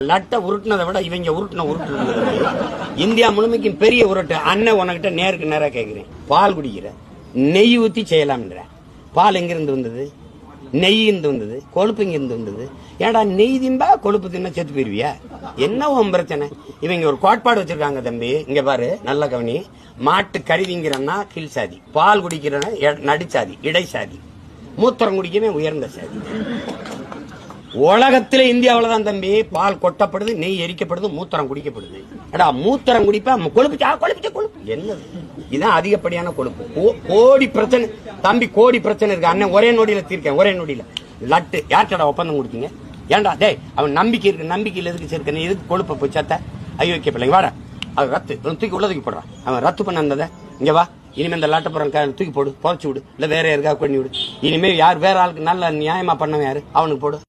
லட்ட உருட்டுனதை விட இவங்க உருட்டு இந்தியா முழுமைக்கும் பெரிய உருட்டு. அண்ணன் உனக்கிட்ட நேருக்கு நேரா கேட்கிறேன். பால் குடிக்கிற, நெய் ஊத்தி செய்யலாம்ன்ற. பால் எங்கிருந்து வந்தது? நெய் இருந்து வந்தது. கொழுப்பு இங்கிருந்து வந்தது. ஏடா நெய் தின்பா கொழுப்பு தின்னா செத்து போயிருவியா? என்ன உன் பிரச்சனை? இவங்க ஒரு கோட்பாடு வச்சிருக்காங்க தம்பி. இங்க பாரு, நல்ல கவனி. மாட்டு கருவிங்கிறன்னா கீழ் சாதி, பால் குடிக்கிறன்னா நடுச்சாதி, இடைசாதி, மூத்திரம் குடிக்கவே உயர்ந்த சாதி. உலகத்திலே இந்தியாவில தான் தம்பி பால் கொட்டப்படுது, நெய் எரிக்கப்படுது, மூத்திரம் குடிக்கப்படுது. அடா மூத்திரம் குடிப்பா, கொழுப்பு என்னது? இதுதான் அதிகப்படியான கொழுப்பு. கோடி பிரச்சனை தம்பி, கோடி பிரச்சனை இருக்கு. அண்ணன் ஒரே நொடியில தீர்க்கேன், ஒரே நொடியில. லட்டு யார்டா ஒப்பந்தம் கொடுத்தீங்க? ஏன்டா டேய், அவன் நம்பிக்கை இருக்கு, நம்பிக்கையில் எதுக்கு சேர்க்க? எதுக்கு கொழுப்பை போய் சேர்த்த? ஐயோக்கிய பிள்ளைங்க வாடா, அது ரத்து தூக்கி உள்ள தூக்கி போடுறான். அவன் ரத்து பண்ண இருந்தத இங்க வா. இனிமே இந்த லாட்டப்புறம் தூக்கி போடு, புதைச்சு விடு, இல்ல வேற யாருக்காக பண்ணி விடு. இனிமே யார் வேற ஆளுக்கு நல்ல நியாயமா பண்ணவன் யாரு? அவனுக்கு போடு.